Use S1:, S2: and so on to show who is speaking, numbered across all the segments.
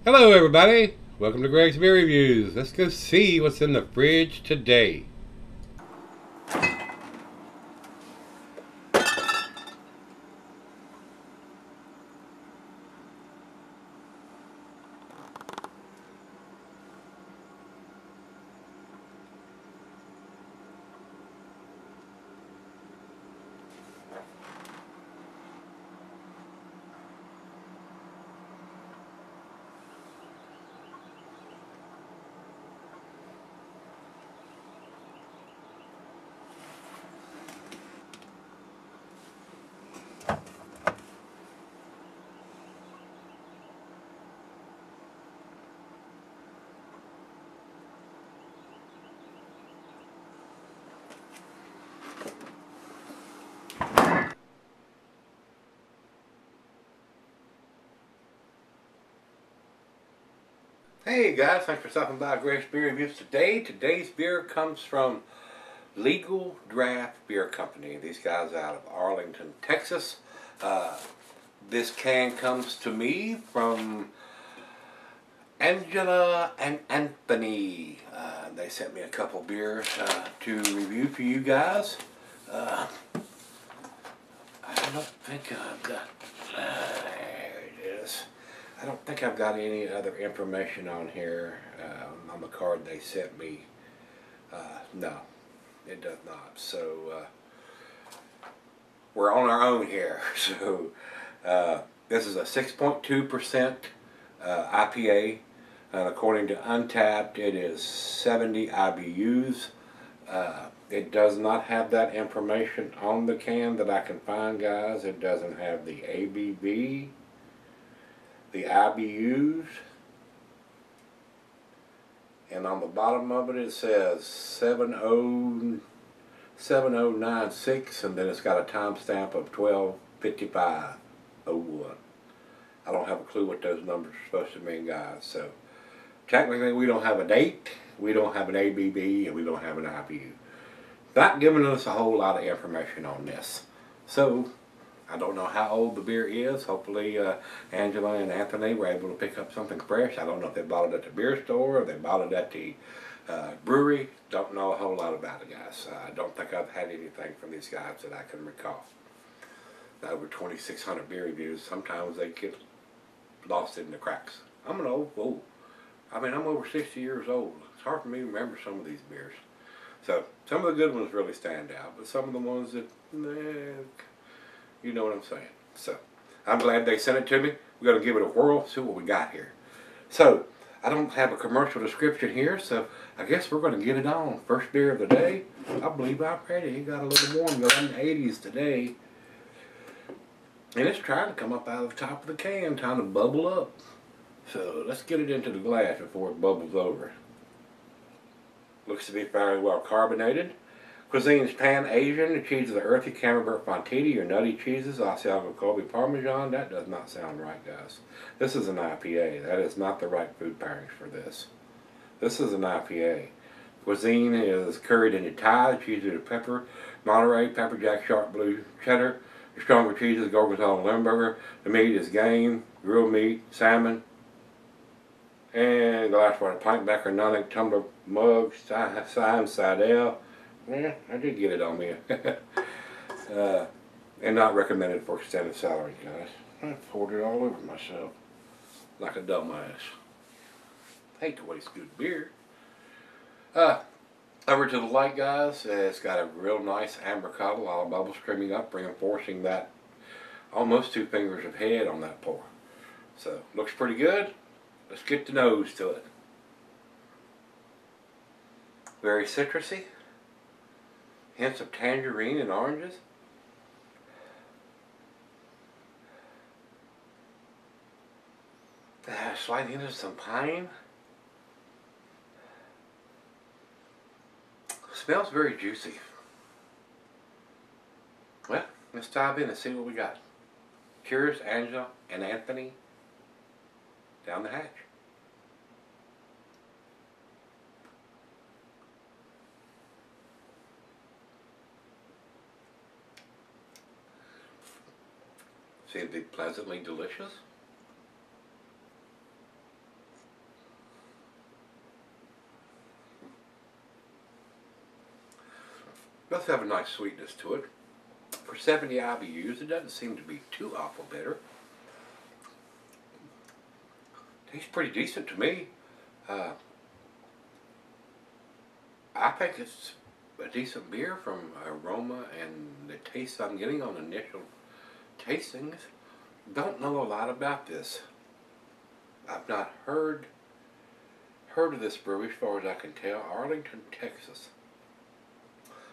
S1: Hello everybody, welcome to Gregsbeerreviews. Let's go see what's in the fridge today. Hey guys, thanks for stopping by Gregsbeerreviews today. Today's beer comes from Legal Draft Beer Company. These guys out of Arlington, Texas. This can comes to me from Angela and Anthony. They sent me a couple beers to review for you guys. I don't think I've got... there it is. I don't think I've got any other information on here on the card they sent me. No, it does not. So we're on our own here. So this is a 6.2% IPA, and according to Untapped, it is 70 IBUs. It does not have that information on the can that I can find, guys. It doesn't have the ABV, the IBUs, and on the bottom of it says 7096, and then it's got a timestamp of 12:55:01. I don't have a clue what those numbers are supposed to mean, guys. So technically we don't have a date, we don't have an ABV, and we don't have an IBU. Not giving us a whole lot of information on this. So I don't know how old the beer is. Hopefully Angela and Anthony were able to pick up something fresh. I don't know if they bought it at the beer store or they bought it at the brewery. Don't know a whole lot about it, guys. I don't think I've had anything from these guys that I can recall. Over 2,600 beer reviews. Sometimes they get lost in the cracks. I'm an old fool. I mean, I'm over 60 years old. It's hard for me to remember some of these beers. So some of the good ones really stand out, but some of the ones that, you know what I'm saying. So I'm glad they sent it to me. We're going to give it a whirl, see what we got here. So I don't have a commercial description here, so I guess we're going to get it on. First beer of the day. I believe I'm ready. It got a little warm. We're in the 80s today. And it's trying to come up out of the top of the can, trying to bubble up. So let's get it into the glass before it bubbles over. Looks to be fairly well carbonated. Cuisine is Pan-Asian. The cheeses are earthy Camembert Fontitti or nutty cheeses, Asiago Colby Parmesan. That does not sound right, guys. This is an IPA. That is not the right food pairings for this. This is an IPA. Cuisine is curried into Thai. The cheeses are pepper, Monterey, pepper jack, sharp blue, cheddar. The stronger cheeses, Gorgonzola and Limburger. The meat is game, grilled meat, salmon. And the last one, a pint backer, nonic, tumbler, mug, Sime, Sidell. Yeah, I did get it on me. And not recommended for extended salary, guys. I poured it all over myself like a dumbass. Hate to waste good beer. Over to the light, guys. It's got a real nice amber color, all bubbles streaming up, reinforcing that almost 2 fingers of head on that pour. So, looks pretty good. Let's get the nose to it. Very citrusy. Hints of tangerine and oranges. Slight hint of some pine. Smells very juicy. Well, let's dive in and see what we got. Cheers, Angela and Anthony. Down the hatch. Seems to be pleasantly delicious. Does have a nice sweetness to it. For 70 IBUs, it doesn't seem to be too awful bitter. Tastes pretty decent to me. I think it's a decent beer from aroma and the taste I'm getting on initial tastings. Don't know a lot about this. I've not heard of this brewery as far as I can tell. Arlington, Texas.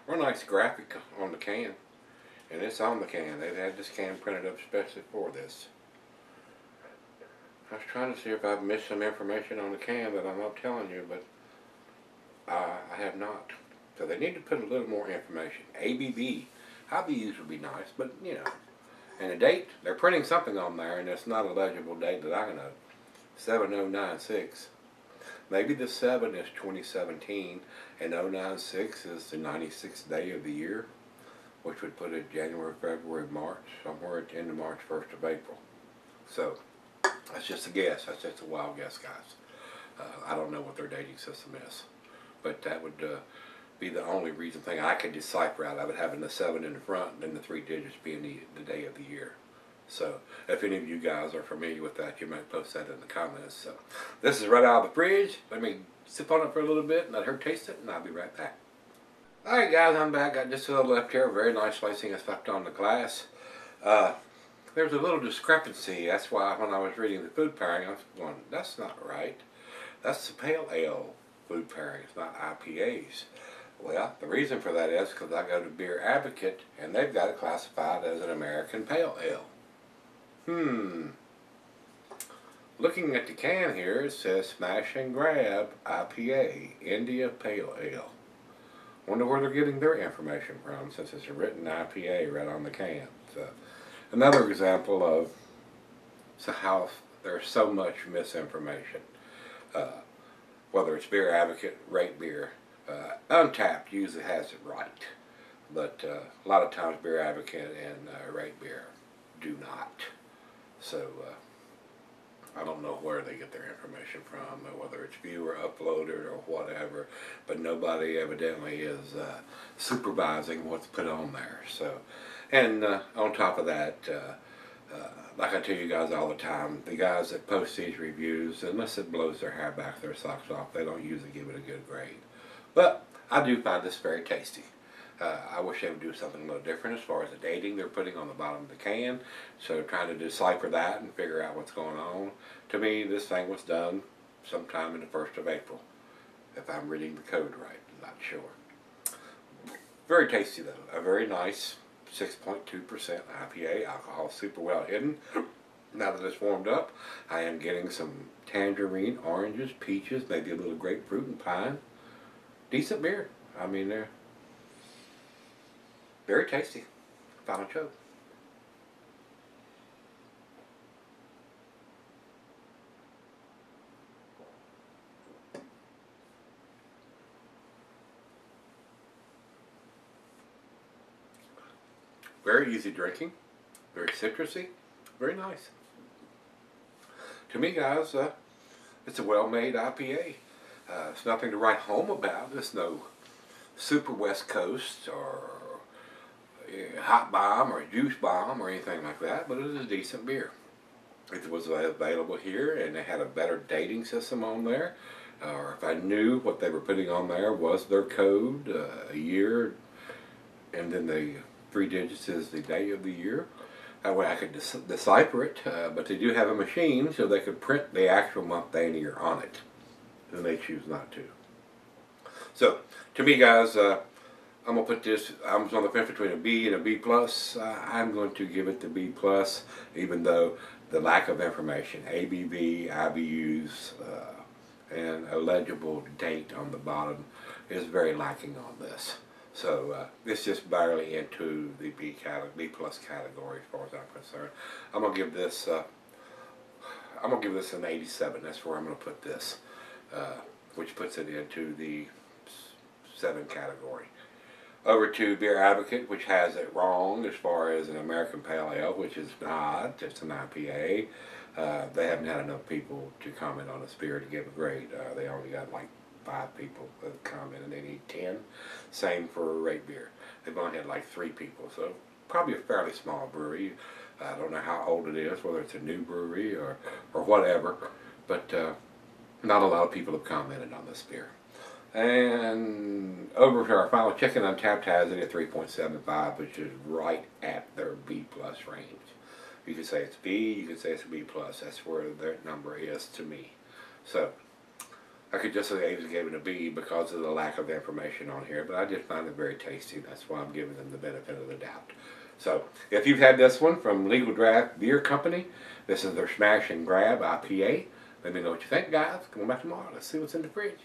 S1: Real nice graphic on the can. And it's on the can. They've had this can printed up especially for this. I was trying to see if I've missed some information on the can that I'm not telling you, but I have not. So they need to put a little more information. ABV. IBUs would be nice, but you know. And the date, they're printing something on there, and it's not a legible date that I know. 7096. Maybe the 7 is 2017, and 096 is the 96th day of the year, which would put it January, February, March, somewhere at the end of March, 1st of April. So, that's just a guess. That's just a wild guess, guys. I don't know what their dating system is. But that would be the only thing I could decipher out of it, having the 7 in the front and then the 3 digits being the day of the year. So, if any of you guys are familiar with that, you might post that in the comments. So, this is right out of the fridge. Let me sip on it for a little bit and let her taste it, and I'll be right back. Alright guys, I'm back. Got just a little left here. Very nice lacing is left on the glass. There's a little discrepancy. That's why when I was reading the food pairing, I was going, that's not right. That's the pale ale food pairings, not IPAs. Well, the reason for that is because I go to Beer Advocate and they've got it classified as an American Pale Ale. Looking at the can here, it says Smash and Grab IPA, India Pale Ale. Wonder where they're getting their information from, since it's a written IPA right on the can. So, another example of how there's so much misinformation. Whether it's Beer Advocate, Rate Beer, Untapped usually has it right, but a lot of times Beer Advocate and Rate Beer do not. So I don't know where they get their information from, or whether it's viewer uploaded or whatever, but nobody evidently is supervising what's put on there. So, and on top of that, like I tell you guys all the time, the guys that post these reviews, unless it blows their hair back, their socks off, they don't usually give it a good grade. But I do find this very tasty. I wish they would do something a little different as far as the dating they're putting on the bottom of the can. So trying to decipher that and figure out what's going on. To me, this thing was done sometime in the 1st of April. If I'm reading the code right, I'm not sure. Very tasty though. A very nice 6.2% IPA. Alcohol super well hidden. Now that it's warmed up, I am getting some tangerine, oranges, peaches, maybe a little grapefruit and pine. Decent beer. I mean, they're very tasty. Final choke. Very easy drinking. Very citrusy. Very nice. To me, guys, it's a well-made IPA. It's nothing to write home about. It's no super West Coast or hot bomb or juice bomb or anything like that, but it is a decent beer. If it was available here and they had a better dating system on there, or if I knew what they were putting on there was their code, a year, and then the 3 digits is the day of the year, that way I could decipher it, but they do have a machine so they could print the actual month, day, and year on it, and they choose not to. So, to me guys, I'm going to put this, I was on the fence between a B and a B+. I'm going to give it the B+, even though the lack of information, ABV, IBUs, and a legible date on the bottom is very lacking on this. So it's just barely into the B+, category as far as I'm concerned. I'm going to give this an 87. That's where I'm going to put this, which puts it into the 7 category. Over to Beer Advocate, which has it wrong as far as an American Pale Ale, which is not. It's an IPA. They haven't had enough people to comment on this beer to give a grade. They only got like 5 people have commented they need 10. Same for rate beer. They've only had like 3 people, so probably a fairly small brewery. I don't know how old it is, whether it's a new brewery or whatever, but not a lot of people have commented on this beer. And over to our final chicken, Untapped has it at 3.75, which is right at their B plus range. You could say it's B, you could say it's a B plus. That's where their number is to me. So I could just say they gave it a B because of the lack of information on here, but I just find it very tasty. That's why I'm giving them the benefit of the doubt. So if you've had this one from Legal Draft Beer Company, this is their Smash and Grab IPA. Let me know what you think, guys. Come on back tomorrow. Let's see what's in the fridge.